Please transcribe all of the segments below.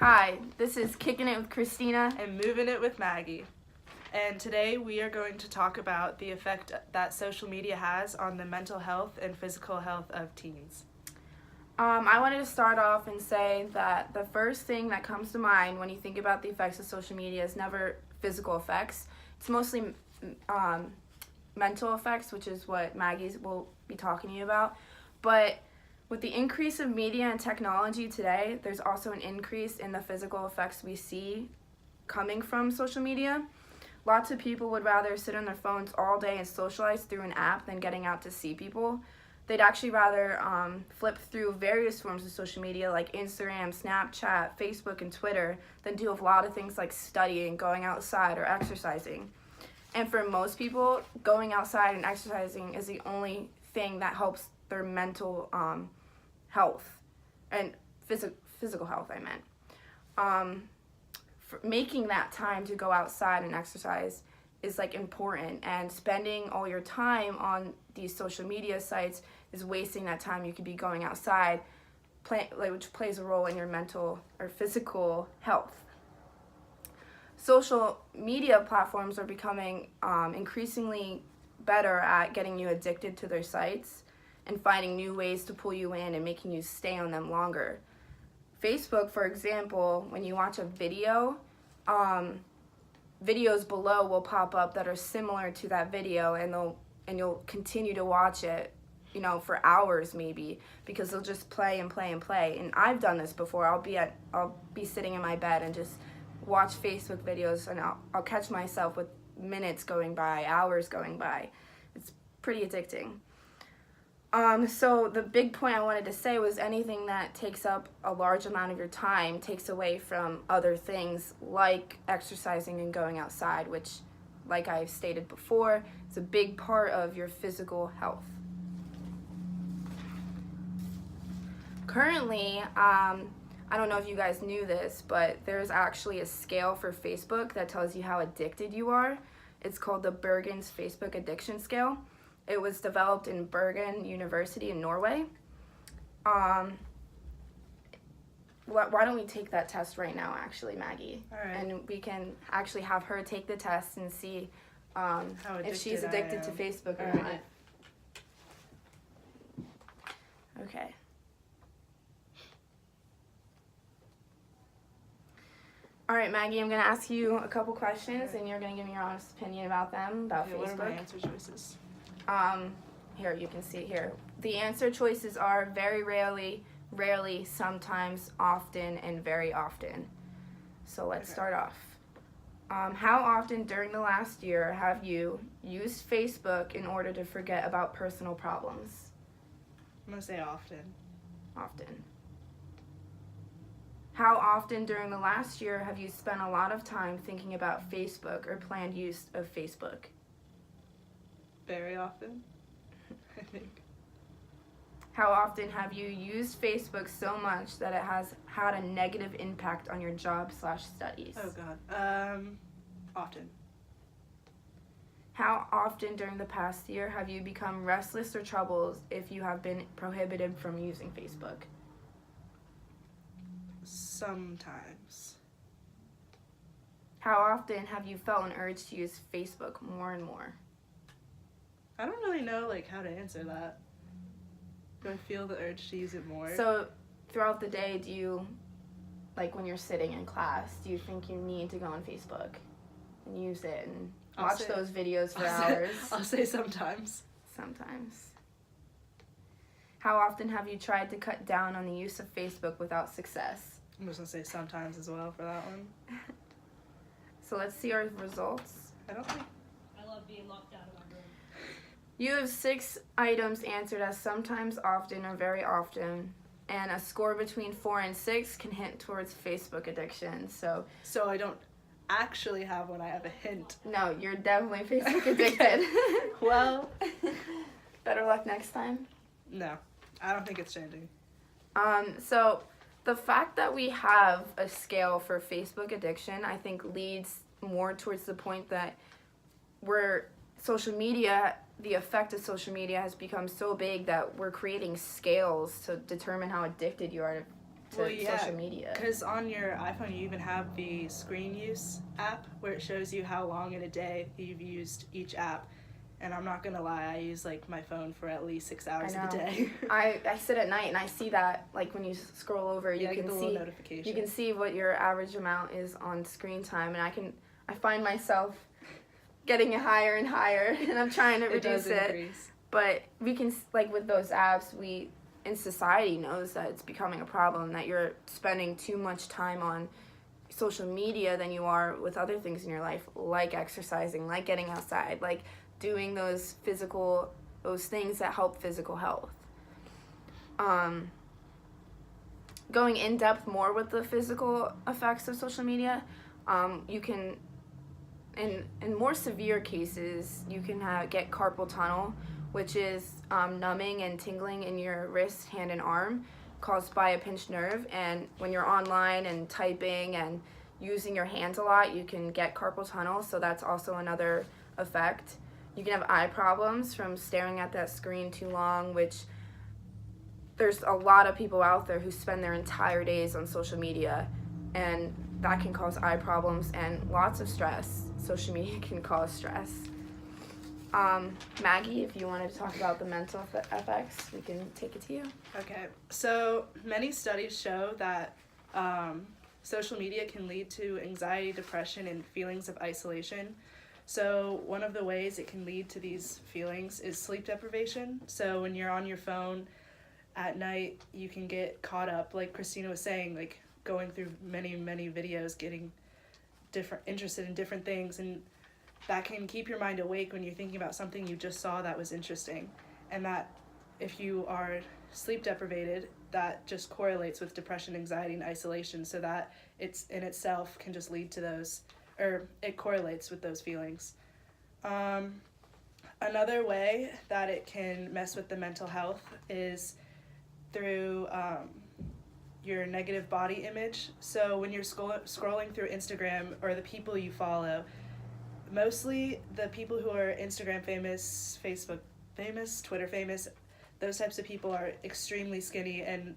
Hi, this is Kicking It with Christina. And Moving It with Maggie. And today we are going to talk about the effect that social media has on the mental health and physical health of teens. I wanted to start off and say that the first thing that comes to mind when you think about the effects of social media is never physical effects. It's mostly mental effects, which is what Maggie will be talking to you about. But with the increase of media and technology today, there's also an increase in the physical effects we see coming from social media. Lots of people would rather sit on their phones all day and socialize through an app than getting out to see people. They'd actually rather flip through various forms of social media like Instagram, Snapchat, Facebook, and Twitter than do a lot of things like studying, going outside, or exercising. And for most people, going outside and exercising is the only thing that helps their mental health and physical health, I meant. For making that time to go outside and exercise is like important, and spending all your time on these social media sites is wasting that time you could be going outside, which plays a role in your mental or physical health. Social media platforms are becoming increasingly better at getting you addicted to their sites and finding new ways to pull you in and making you stay on them longer. Facebook, for example, when you watch a video, videos below will pop up that are similar to that video, and you'll continue to watch it, for hours maybe, because they'll just play and play and play. And I've done this before. I'll be sitting in my bed and just watch Facebook videos, and I'll catch myself with minutes going by, hours going by. It's pretty addicting. So the big point I wanted to say was anything that takes up a large amount of your time takes away from other things like exercising and going outside, which, like I've stated before, is a big part of your physical health. Currently, I don't know if you guys knew this, but there's actually a scale for Facebook that tells you how addicted you are. It's called the Bergen's Facebook Addiction Scale. It was developed in Bergen University in Norway. Why don't we take that test right now, actually, Maggie? All right. And we can actually have her take the test and see if she's addicted to Facebook or not. Okay. All right, Maggie, I'm going to ask you a couple questions, and you're going to give me your honest opinion about them, about Facebook. What are my answer choices? Here, you can see it here. The answer choices are very rarely, sometimes, often, and very often. So let's start off. How often during the last year have you used Facebook in order to forget about personal problems? I'm going to say often. Often. How often during the last year have you spent a lot of time thinking about Facebook or planned use of Facebook? Very often, I think. How often have you used Facebook so much that it has had a negative impact on your job/studies? Oh, God. Often. How often during the past year have you become restless or troubled if you have been prohibited from using Facebook? Sometimes. How often have you felt an urge to use Facebook more and more? I don't really know, how to answer that. Do I feel the urge to use it more? So, throughout the day, do you, when you're sitting in class, do you think you need to go on Facebook and use it and watch those videos for hours? I'll say sometimes. Sometimes. How often have you tried to cut down on the use of Facebook without success? I'm just going to say sometimes as well for that one. So let's see our results. I don't think... I love being locked out of my room. You have 6 items answered as sometimes, often, or very often, and a score between 4 and 6 can hint towards Facebook addiction. So I don't actually have one, I have a hint. No, you're definitely Facebook addicted. Well, better luck next time. No, I don't think it's changing. So the fact that we have a scale for Facebook addiction, I think, leads more towards the point that the effect of social media has become so big that we're creating scales to determine how addicted you are to to social media. Because on your iPhone you even have the screen use app where it shows you how long in a day you've used each app. And I'm not gonna lie, I use like my phone for at least 6 hours I of the know. day. I sit at night and I see that, like when you scroll over, Yeah, I you get can the see little notification. you can see what your average amount is on screen time, and I find myself getting it higher and higher, and I'm trying to It reduce does it. increase. But we can, like with those apps, we in society knows that it's becoming a problem, that you're spending too much time on social media than you are with other things in your life, like exercising, like getting outside, like doing those things that help physical health. Going in depth more with the physical effects of social media, you can, in more severe cases, you can get carpal tunnel, which is numbing and tingling in your wrist, hand, and arm caused by a pinched nerve. And when you're online and typing and using your hands a lot, you can get carpal tunnel, so that's also another effect. You can have eye problems from staring at that screen too long, which there's a lot of people out there who spend their entire days on social media, and that can cause eye problems and lots of stress. Social media can cause stress. Maggie, if you wanted to talk about the mental effects, we can take it to you. Okay, so many studies show that social media can lead to anxiety, depression, and feelings of isolation. So one of the ways it can lead to these feelings is sleep deprivation. So when you're on your phone at night, you can get caught up, like Christina was saying, like going through many videos, getting interested in different things, and that can keep your mind awake when you're thinking about something you just saw that was interesting. And that if you are sleep deprived, that just correlates with depression, anxiety, and isolation, so that it's in itself can just lead to those, or it correlates with those feelings. Another way that it can mess with the mental health is through your negative body image. So when you're scrolling through Instagram, or the people you follow, mostly the people who are Instagram famous, Facebook famous, Twitter famous, those types of people are extremely skinny, and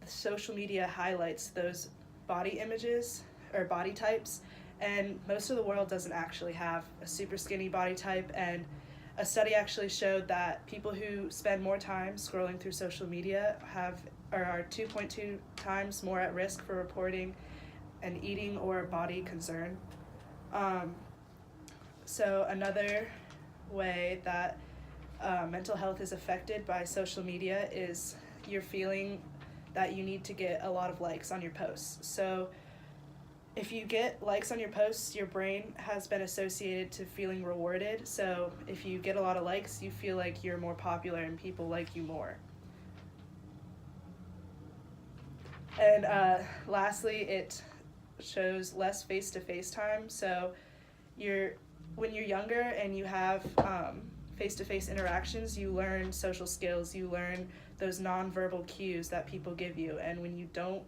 social media highlights those body images or body types, and most of the world doesn't actually have a super skinny body type. And a study actually showed that people who spend more time scrolling through social media are 2.2 times more at risk for reporting an eating or body concern. So another way that mental health is affected by social media is you're feeling that you need to get a lot of likes on your posts. So if you get likes on your posts, your brain has been associated to feeling rewarded. So if you get a lot of likes, you feel like you're more popular and people like you more. And lastly, it shows less face-to-face time. So when you're younger and you have face-to-face interactions, you learn social skills, you learn those nonverbal cues that people give you. And when you don't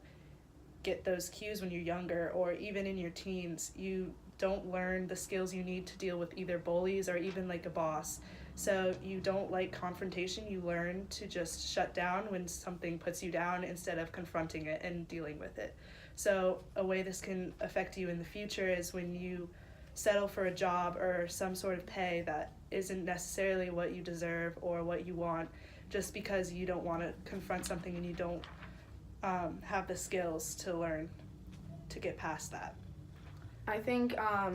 get those cues when you're younger, or even in your teens, you don't learn the skills you need to deal with either bullies or even like a boss. So you don't like confrontation, you learn to just shut down when something puts you down instead of confronting it and dealing with it. So a way this can affect you in the future is when you settle for a job or some sort of pay that isn't necessarily what you deserve or what you want, just because you don't want to confront something and you don't have the skills to learn to get past that. I think a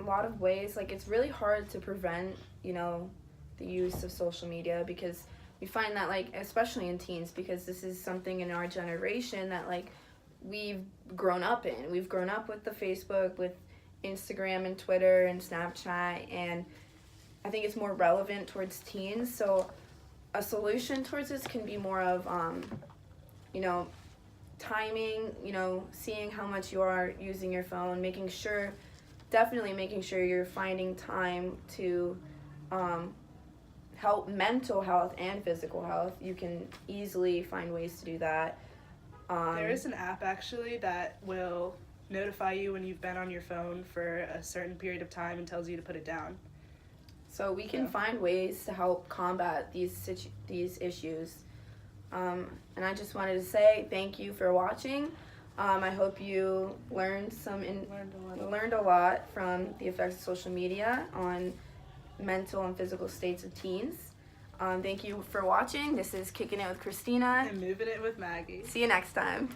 lot of ways, like it's really hard to prevent, the use of social media, because we find that, like, especially in teens, because this is something in our generation that, like, we've grown up in. We've grown up with the Facebook, with Instagram and Twitter and Snapchat, and I think it's more relevant towards teens. So a solution towards this can be more of, timing, seeing how much you are using your phone, definitely making sure you're finding time to help mental health and physical health. You can easily find ways to do that. There is an app actually that will notify you when you've been on your phone for a certain period of time and tells you to put it down. So we can find ways to help combat these issues. And I just wanted to say thank you for watching. I hope you learned learned a lot from the effects of social media on mental and physical states of teens. Thank you for watching. This is Kicking It with Christina. And moving it with Maggie. See you next time.